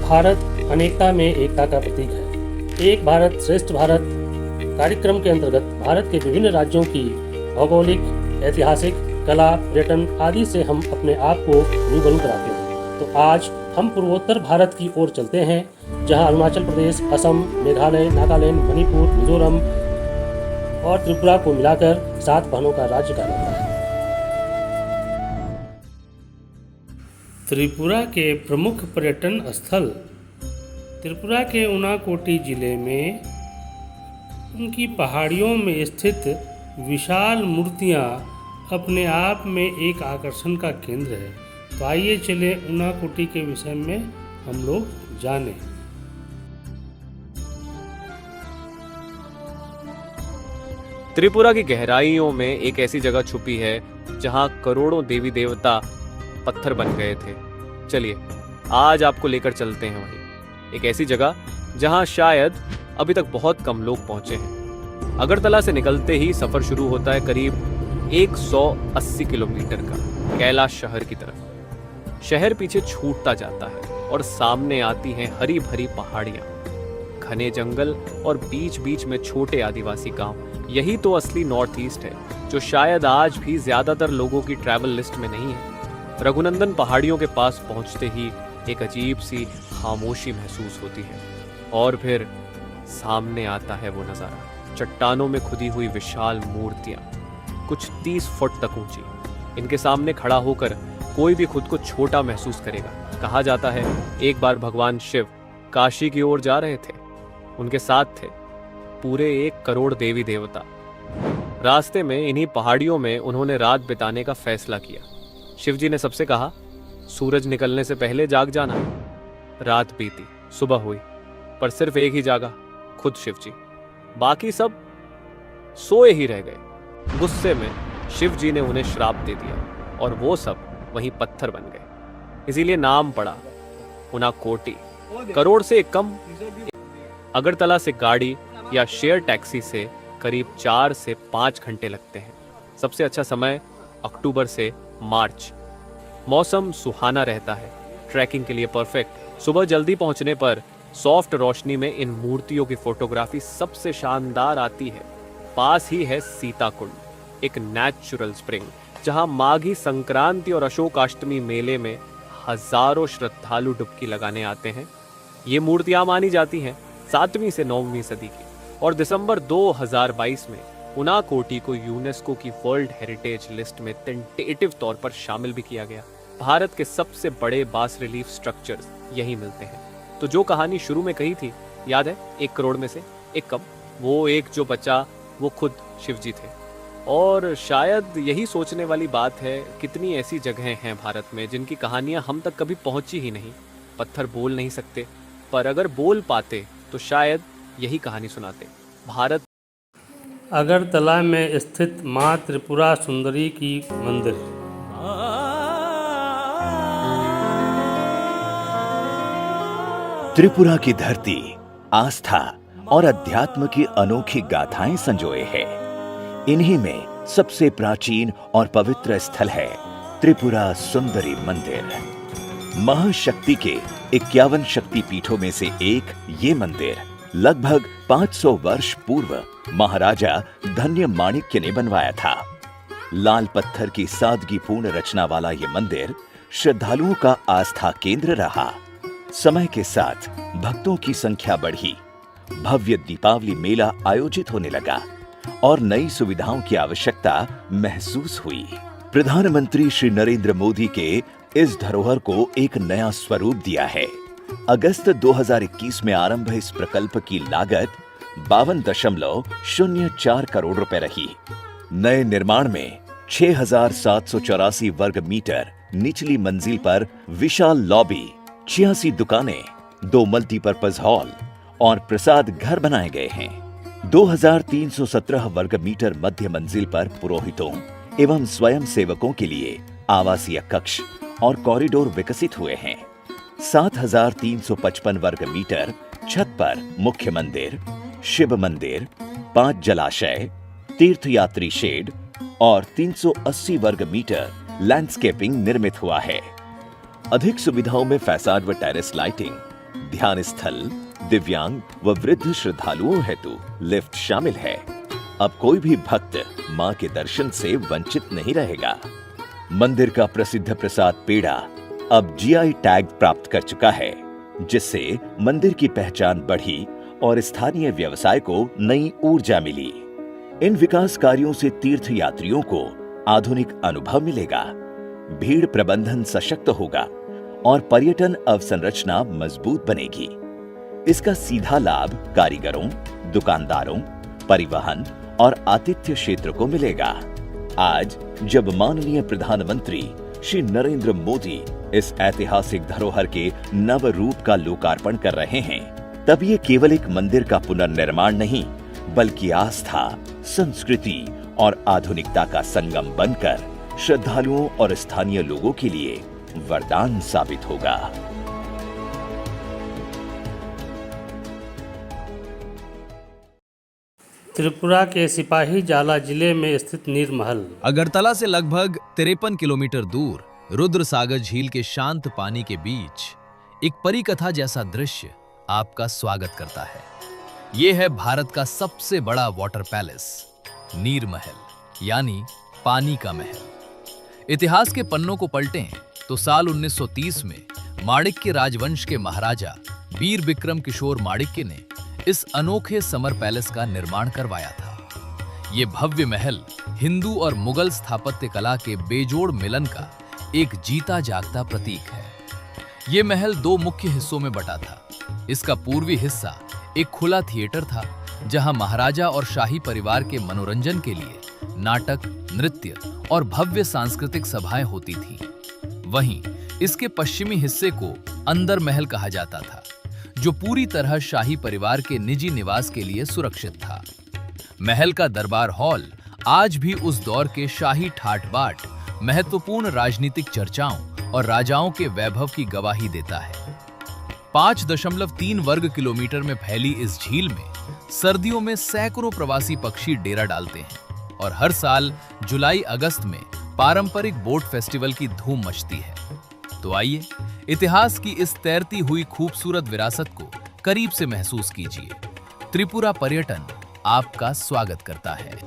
भारत अनेकता में एकता का प्रतीक है। एक भारत श्रेष्ठ भारत कार्यक्रम के अंतर्गत भारत के विभिन्न राज्यों की भौगोलिक, ऐतिहासिक, कला, पर्यटन आदि से हम अपने आप को रूबरू कराते हैं। तो आज हम पूर्वोत्तर भारत की ओर चलते हैं, जहां अरुणाचल प्रदेश, असम, मेघालय, नागालैंड, मणिपुर, मिजोरम और त्रिपुरा को मिलाकर 7 बहनों का राज्य कहलाता है। त्रिपुरा के प्रमुख पर्यटन स्थल। त्रिपुरा के उनाकोटी जिले में उनकी पहाड़ियों में स्थित विशाल मूर्तियां अपने आप में एक आकर्षण का केंद्र है। तो आइए चले उनाकोटी के विषय में हम लोग जानें। त्रिपुरा की गहराइयों में एक ऐसी जगह छुपी है जहां करोड़ों देवी देवता पत्थर बन गए थे। चलिए आज आपको लेकर चलते हैं वहीं, एक ऐसी जगह जहां शायद अभी तक बहुत कम लोग पहुंचे हैं। अगरतला से निकलते ही सफर शुरू होता है करीब 180 किलोमीटर का कैलाश शहर की तरफ। शहर पीछे छूटता जाता है और सामने आती हैं हरी भरी पहाड़ियां, घने जंगल और बीच बीच में छोटे आदिवासी गांव। यही तो असली नॉर्थ ईस्ट है, जो शायद आज भी ज्यादातर लोगों की ट्रैवल लिस्ट में नहीं है। रघुनंदन पहाड़ियों के पास पहुंचते ही एक अजीब सी खामोशी महसूस होती है और फिर सामने आता है वो नजारा। चट्टानों में खुदी हुई विशाल मूर्तियां, कुछ 30 फुट तक ऊंची। इनके सामने खड़ा होकर कोई भी खुद को छोटा महसूस करेगा। कहा जाता है एक बार भगवान शिव काशी की ओर जा रहे थे, उनके साथ थे पूरे 1 करोड़ देवी देवता। रास्ते में इन्हीं पहाड़ियों में उन्होंने रात बिताने का फैसला किया। शिवजी ने सबसे कहा, सूरज निकलने से पहले जाग जाना। रात बीती, सुबह हुई, पर सिर्फ एक ही जागा, खुद शिवजी। बाकी सब सोए ही रह गए। गुस्से में शिवजी ने उन्हें श्राप दे दिया और वो सब वहीं पत्थर बन गए। इसीलिए नाम पड़ा उनाकोटी। करोड़ से कम। अगरतला से गाड़ी या शेयर टैक्सी से करीब 4 से 5 घंटे लगते हैं। सबसे अच्छा समय अक्टूबर से मार्च। मौसम सुहाना रहता है, ट्रैकिंग के लिए परफेक्ट। सुबह जल्दी पहुंचने पर सॉफ्ट रोशनी में इन मूर्तियों की फोटोग्राफी सबसे शानदार आती है। पास ही है सीताकुंड, एक नेचुरल स्प्रिंग, जहां माघी संक्रांति और अशोकाष्टमी मेले में हजारों श्रद्धालु डुबकी लगाने आते हैं। ये मूर्तियां मानी जाती हैं 7वीं से 9वीं सदी की, और दिसंबर 2022 में उनाकोटी को यूनेस्को की वर्ल्ड हेरिटेज लिस्ट में टेंटेटिव तौर पर शामिल भी किया गया। भारत के सबसे बड़े बास रिलीफ स्ट्रक्चर्स यहीं मिलते हैं। तो जो कहानी शुरू में कही थी, याद है, 1 करोड़ में से एक कब? वो एक जो बचा वो खुद शिवजी थे। और शायद यही सोचने वाली बात है, कितनी ऐसी जगहें हैं भारत में जिनकी कहानियां हम तक कभी पहुंची ही नहीं। पत्थर बोल नहीं सकते, पर अगर बोल पाते तो शायद यही कहानी सुनाते। भारत अगरतला में स्थित माँ त्रिपुरा सुंदरी की मंदिर। त्रिपुरा की धरती आस्था और अध्यात्म की अनोखी गाथाएं संजोए है। इन्हीं में सबसे प्राचीन और पवित्र स्थल है त्रिपुरा सुंदरी मंदिर। महाशक्ति के 51 शक्ति पीठों में से एक ये मंदिर लगभग 500 वर्ष पूर्व महाराजा धन्य माणिक्य ने बनवाया था। लाल पत्थर की सादगीपूर्ण रचना वाला यह मंदिर श्रद्धालुओं का आस्था केंद्र रहा। समय के साथ भक्तों की संख्या बढ़ी, भव्य दीपावली मेला आयोजित होने लगा और नई सुविधाओं की आवश्यकता महसूस हुई। प्रधानमंत्री श्री नरेंद्र मोदी के इस धरोहर को एक नया स्वरूप दिया है। अगस्त 2021 में आरंभ इस प्रकल्प की लागत 52.04 करोड़ रुपए रही। नए निर्माण में 6,784 वर्ग मीटर निचली मंजिल पर विशाल लॉबी, 86 दुकानें, 2 मल्टीपर्पज हॉल और प्रसाद घर बनाए गए हैं। 2,317 वर्ग मीटर मध्य मंजिल पर पुरोहितों एवं स्वयं सेवकों के लिए आवासीय कक्ष और कॉरिडोर विकसित हुए हैं। 7,355 वर्ग मीटर छत पर मुख्य मंदिर, शिव मंदिर, 5 जलाशय, तीर्थयात्री शेड और 380 वर्ग मीटर लैंडस्केपिंग निर्मित हुआ है। अधिक सुविधाओं में फैसाड व टेरेस लाइटिंग, ध्यान स्थल, दिव्यांग व वृद्ध श्रद्धालुओं हेतु लिफ्ट शामिल है। अब कोई भी भक्त मां के दर्शन से वंचित नहीं रहेगा। मंदिर का प्रसिद्ध प्रसाद पेड़ा अब जीआई टैग प्राप्त कर चुका है, जिससे मंदिर की पहचान बढ़ी और स्थानीय व्यवसाय को नई ऊर्जा मिली। इन विकास कार्यों से तीर्थ यात्रियों को आधुनिक अनुभव मिलेगा, भीड़ प्रबंधन सशक्त होगा और पर्यटन अवसंरचना मजबूत बनेगी। इसका सीधा लाभ कारीगरों, दुकानदारों, परिवहन और आतिथ्य क्षेत्र को मिलेगा। आज जब माननीय प्रधानमंत्री श्री नरेंद्र मोदी इस ऐतिहासिक धरोहर के नव रूप का लोकार्पण कर रहे हैं, तब ये केवल एक मंदिर का पुनर्निर्माण नहीं, बल्कि आस्था, संस्कृति और आधुनिकता का संगम बनकर श्रद्धालुओं और स्थानीय लोगों के लिए वरदान साबित होगा। त्रिपुरा के सिपाही जाला जिले में स्थित नीर महल अगरतला से लगभग 53 किलोमीटर दूर रुद्र सागर झील के शांत पानी के बीच एक परी कथा जैसा दृश्य आपका स्वागत करता है। यह है भारत का सबसे बड़ा वाटर पैलेस, नीर महल, यानी पानी का महल। इतिहास के पन्नों को पलटें तो साल 1930 में माणिक्य राजवंश के महाराजा वीर विक्रम किशोर माणिक्य ने इस अनोखे समर पैलेस का निर्माण करवाया था। ये भव्य महल हिंदू और मुगल स्थापत्य कला के बेजोड़ मिलन का एक जीता जागता प्रतीक है। ये महल दो मुख्य हिस्सों में बटा था। इसका पूर्वी हिस्सा एक खुला थिएटर था, जहां महाराजा और शाही परिवार के मनोरंजन के लिए नाटक, नृत्य और भव्य सांस्कृतिक सभाएं होती थीं। वहीं इसके पश्चिमी हिस्से को अंदर महल कहा जाता था, जो पूरी तरह शाही परिवार के निजी निवास के लिए सुरक्षित था। महल का दरबार हॉल आज भी उस दौर के शाही ठाट-बाट, महत्वपूर्ण राजनीतिक चर्चाओं और राजाओं के वैभव की गवाही देता है। 5.3 वर्ग किलोमीटर में फैली इस झील में सर्दियों में सैकड़ों प्रवासी पक्षी डेरा डालते हैं और हर साल जुलाई-अगस्त में पारंपरिक बोट फेस्टिवल की धूम मचती है। तो आइए इतिहास की इस तैरती हुई खूबसूरत विरासत को करीब से महसूस कीजिए। त्रिपुरा पर्यटन आपका स्वागत करता है।